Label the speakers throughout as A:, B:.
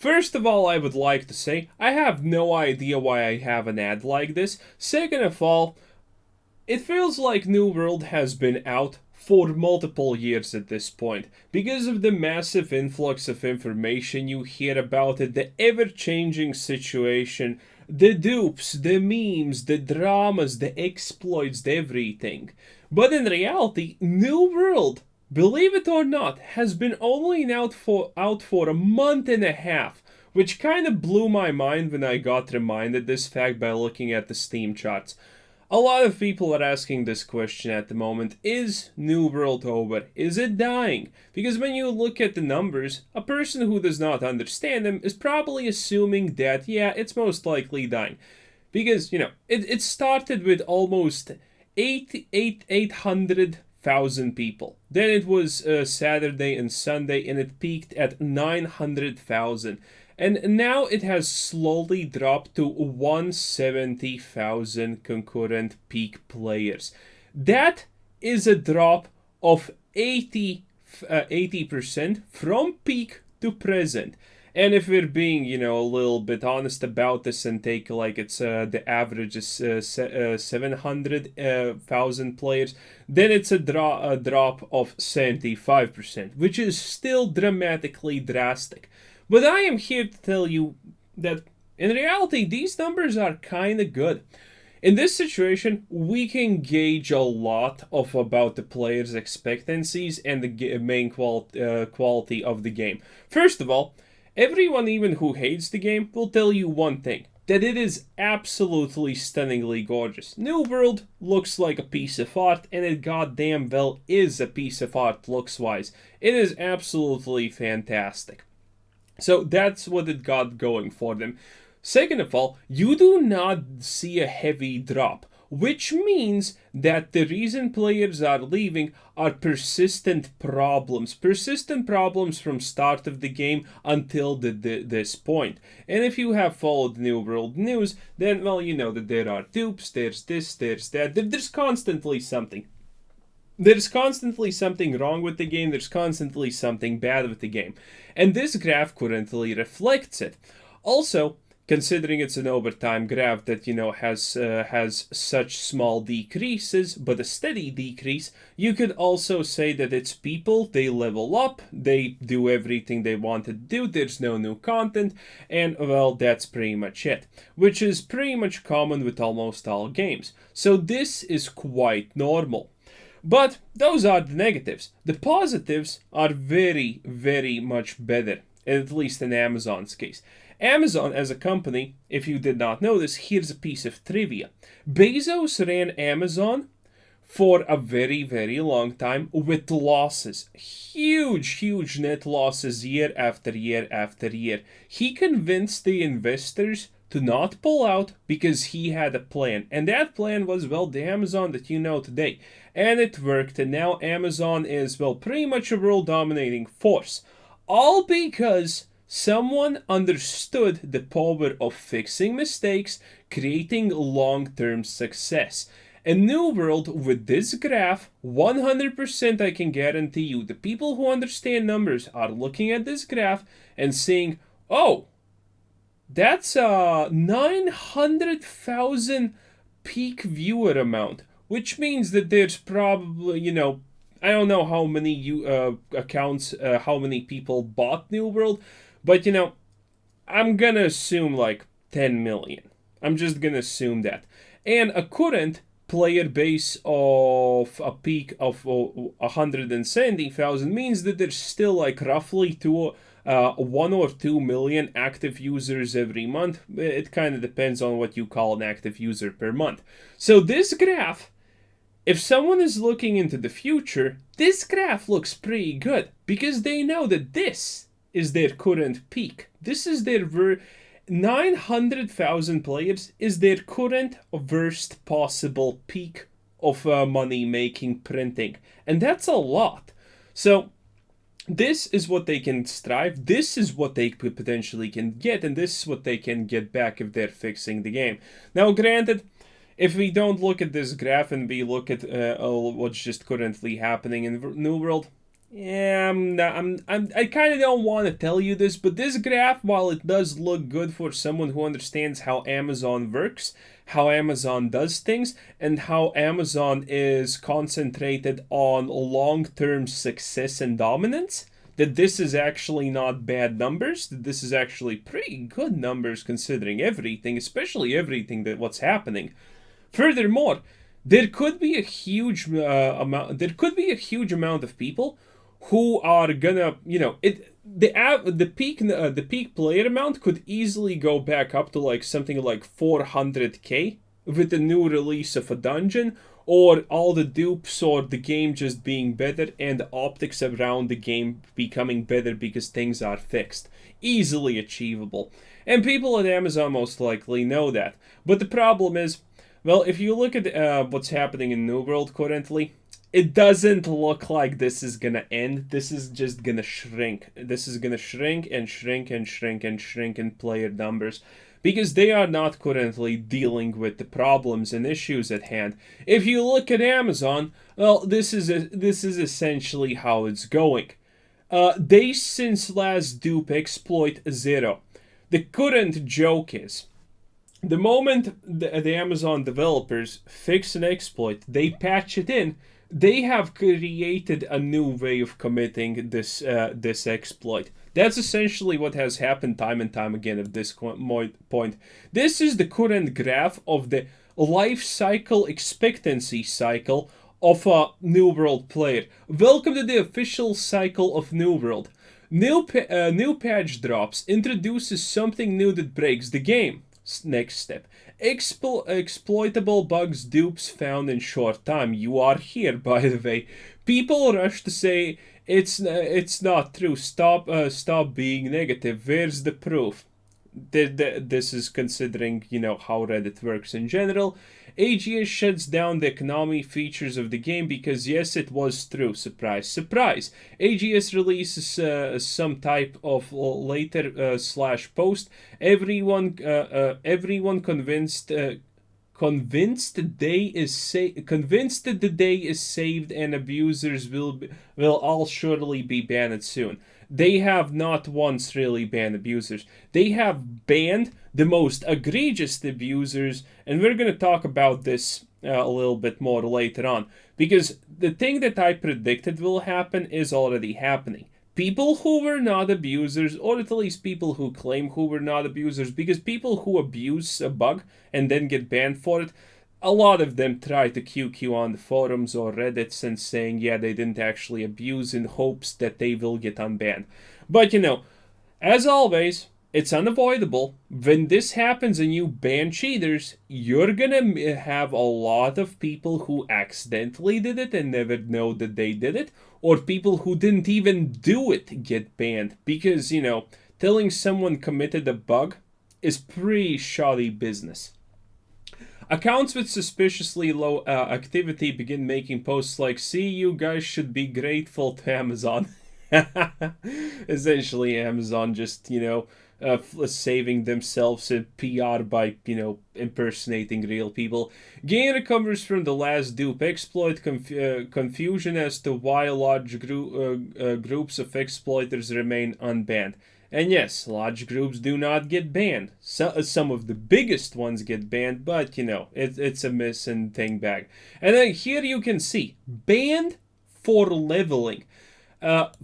A: First of all, I would like to say, I have no idea why I have an ad like this. Second of all, it feels like New World has been out for multiple years at this point, because of the massive influx of information you hear about it, the ever-changing situation, the dupes, the memes, the dramas, the exploits, the everything. But in reality, New World, believe it or not, has been only out for a month and a half, which kind of blew my mind when I got reminded this fact by looking at the Steam charts. A lot of people are asking this question at the moment. Is New World over? Is it dying? Because when you look at the numbers, a person who does not understand them is probably assuming that, yeah, it's most likely dying. Because, it started with almost 800,000 people. Then it was Saturday and Sunday, and it peaked at 900,000. And now it has slowly dropped to 170,000 concurrent peak players. That is a drop of 80% from peak to present. And if we're being, a little bit honest about this and take like it's the average is 700,000 players, then it's a drop of 75%, which is still dramatically drastic. But I am here to tell you that in reality, these numbers are kind of good. In this situation, we can gauge a lot of about the players' expectancies and the main quality of the game. First of all, everyone even who hates the game will tell you one thing, that it is absolutely stunningly gorgeous. New World looks like a piece of art, and it goddamn well is a piece of art looks-wise. It is absolutely fantastic. So that's what it got going for them. Second of all, you do not see a heavy drop, which means that the reason players are leaving are persistent problems. Persistent problems from start of the game until this point. And if you have followed New World news, then, well, you know that there are dupes, there's this, there's that. There's constantly something. There's constantly something wrong with the game, there's constantly something bad with the game. And this graph currently reflects it. Also, considering it's an overtime graph that, has such small decreases, but a steady decrease, you could also say that it's people, they level up, they do everything they want to do, there's no new content, and, well, that's pretty much it. Which is pretty much common with almost all games. So this is quite normal. But those are the negatives. The positives are very, very much better, at least in Amazon's case. Amazon as a company, if you did not know this, here's a piece of trivia. Bezos ran Amazon for a very, very long time with losses. Huge, huge net losses year after year after year. He convinced the investors to not pull out because he had a plan. And that plan was, well, the Amazon that you know today. And it worked, and now Amazon is, well, pretty much a world-dominating force. All because someone understood the power of fixing mistakes, creating long-term success. A New World with this graph, 100% I can guarantee you, the people who understand numbers are looking at this graph and saying, oh, that's a 900,000 peak viewer amount, which means that there's probably, I don't know how many accounts, how many people bought New World, but, I'm gonna assume like 10 million. I'm just gonna assume that. And a current player base of a peak of 170,000 means that there's still like roughly 1 or 2 million active users every month. It kind of depends on what you call an active user per month. So this graph, if someone is looking into the future, this graph looks pretty good because they know that this is their current peak. This is their 900,000 players is their current worst possible peak of money making printing. And that's a lot. So this is what they can strive, this is what they potentially can get, and this is what they can get back if they're fixing the game. Now, granted, if we don't look at this graph and we look at what's just currently happening in New World, Yeah, I kind of don't want to tell you this, but this graph, while it does look good for someone who understands how Amazon works, how Amazon does things, and how Amazon is concentrated on long-term success and dominance, that this is actually not bad numbers, that this is actually pretty good numbers considering everything, especially everything that what's happening. Furthermore, there could be a huge amount. There could be a huge amount of people who are gonna, the peak player amount could easily go back up to like something like 400k with the new release of a dungeon, or all the dupes, or the game just being better and the optics around the game becoming better because things are fixed. Easily achievable. And people at Amazon most likely know that. But the problem is, well, if you look at what's happening in New World currently, it doesn't look like this is gonna end. This is just gonna shrink. This is gonna shrink and shrink and shrink and shrink in player numbers because they are not currently dealing with the problems and issues at hand. If you look at Amazon, well, this is essentially how it's going. Days since last dupe exploit 0. The current joke is, the moment the Amazon developers fix an exploit, they patch it in, they have created a new way of committing this exploit. That's essentially what has happened time and time again at this point. This is the current graph of the life cycle expectancy cycle of a New World player. Welcome to the official cycle of New World. New patch drops, introduces something new that breaks the game. Next step. Exploitable bugs, dupes found in short time. You are here, by the way. People rush to say it's not true. Stop being negative. Where's the proof? This is considering, how Reddit works in general. AGS shuts down the economy features of the game because, yes, it was true. Surprise, surprise. AGS releases some type of later slash post. Everyone convinced convinced convinced that the day is saved and abusers will all surely be banned soon. They have not once really banned abusers. They have banned the most egregious abusers, and we're going to talk about this a little bit more later on, because the thing that I predicted will happen is already happening. People who were not abusers, or at least people who claim who were not abusers, because people who abuse a bug and then get banned for it, a lot of them try to QQ on the forums or Reddits and saying, yeah, they didn't actually abuse, in hopes that they will get unbanned. But as always, it's unavoidable. When this happens and you ban cheaters, you're gonna have a lot of people who accidentally did it and never know that they did it, or people who didn't even do it get banned. Because, telling someone committed a bug is pretty shoddy business. Accounts with suspiciously low activity begin making posts like, see, you guys should be grateful to Amazon. Essentially, Amazon just, saving themselves in PR by, impersonating real people. Gain recovers from the last dupe exploit. Confusion as to why large groups of exploiters remain unbanned. And yes, large groups do not get banned. Some of the biggest ones get banned, but it's a missing thing bag. And then here you can see banned for leveling.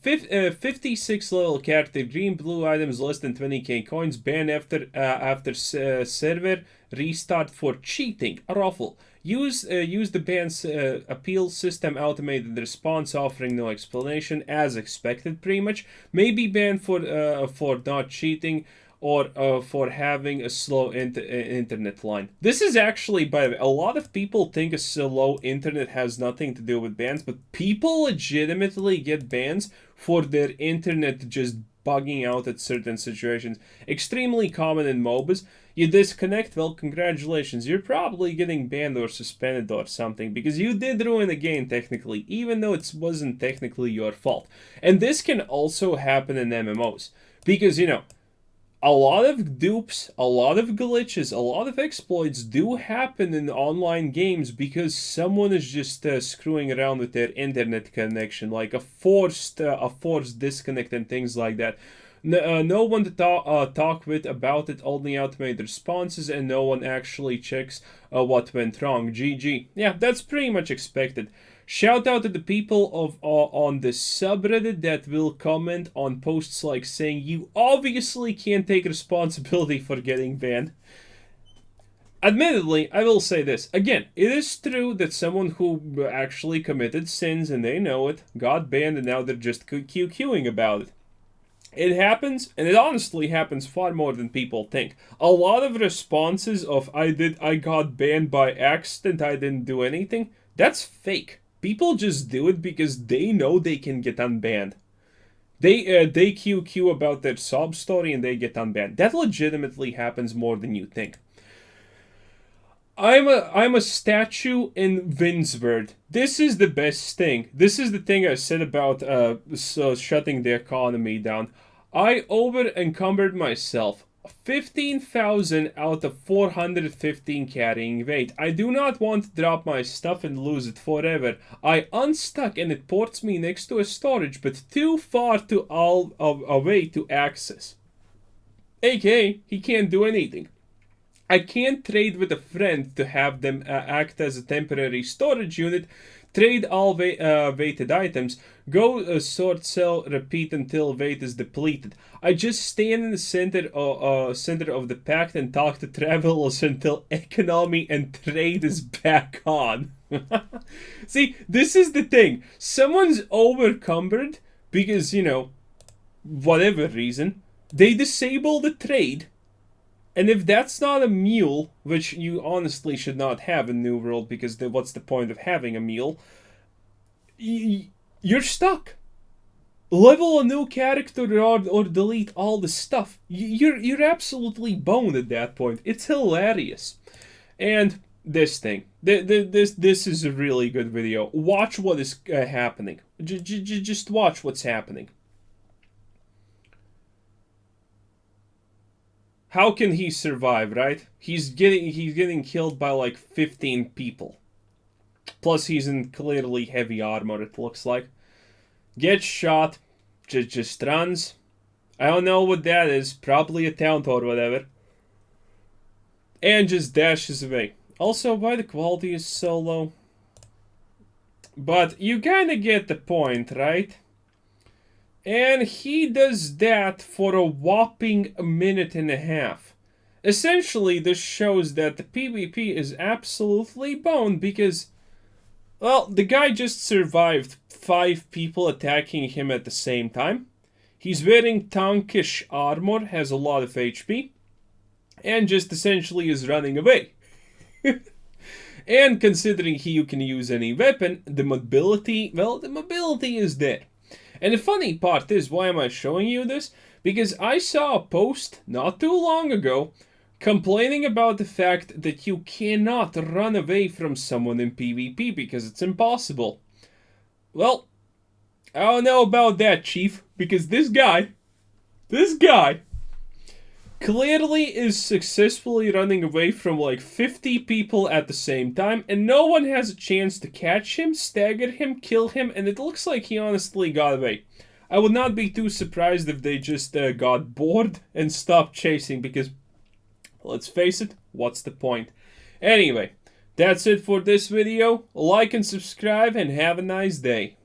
A: 56 level character, green blue items less than 20k coins, banned after server restart for cheating. Ruffle. Use the ban's appeal system automated response, offering no explanation, as expected pretty much. Maybe banned for not cheating, or for having a slow internet line. This is actually, by the way, a lot of people think a slow internet has nothing to do with bans, but people legitimately get bans for their internet just bugging out at certain situations. Extremely common in MOBAs. You disconnect, well, congratulations. You're probably getting banned or suspended or something, because you did ruin the game technically, even though it wasn't technically your fault. And this can also happen in MMOs. Because, a lot of dupes, a lot of glitches, a lot of exploits do happen in online games because someone is just screwing around with their internet connection, like a forced disconnect and things like that. No one to talk with about it, only automated responses, and no one actually checks what went wrong. GG. Yeah, that's pretty much expected. Shout out to the people of on the subreddit that will comment on posts like saying you obviously can't take responsibility for getting banned. Admittedly, I will say this. Again, it is true that someone who actually committed sins and they know it got banned and now they're just QQing about it. It happens, and it honestly happens far more than people think. A lot of responses of I got banned by accident, I didn't do anything, that's fake. People just do it because they know they can get unbanned. They QQ about their sob story and they get unbanned. That legitimately happens more than you think. I'm a statue in Winsword. This is the best thing. This is the thing I said about shutting the economy down. I over-encumbered myself. 15,000 out of 415 carrying weight. I do not want to drop my stuff and lose it forever. I unstuck and it ports me next to a storage, but too far away to access. AKA, he can't do anything. I can't trade with a friend to have them act as a temporary storage unit, trade all weighted items, go sort, sell, repeat until weight is depleted. I just stand in the center of the pact and talk to travelers until economy and trade is back on. See, this is the thing. Someone's overcumbered because, whatever reason, they disable the trade. And if that's not a mule, which you honestly should not have in New World, because what's the point of having a mule? You're stuck. Level a new character or delete all the stuff. You're absolutely boned at that point. It's hilarious. And this thing. This is a really good video. Watch what is happening. Just watch what's happening. How can he survive, right? He's getting killed by like 15 people. Plus he's in clearly heavy armor, it looks like. Gets shot, just runs. I don't know what that is, probably a taunt or whatever. And just dashes away. Also, why the quality is so low? But you kinda get the point, right? And he does that for a whopping minute and a half. Essentially, this shows that the PvP is absolutely boned because, well, the guy just survived 5 people attacking him at the same time. He's wearing tankish armor, has a lot of HP, and just essentially is running away. And considering you can use any weapon, the mobility is there. And the funny part is, why am I showing you this? Because I saw a post not too long ago complaining about the fact that you cannot run away from someone in PvP because it's impossible. Well, I don't know about that, Chief, because this guy clearly is successfully running away from like 50 people at the same time, and no one has a chance to catch him, stagger him, kill him, and it looks like he honestly got away. I would not be too surprised if they just got bored and stopped chasing, because, let's face it, what's the point? Anyway, that's it for this video. Like and subscribe, and have a nice day.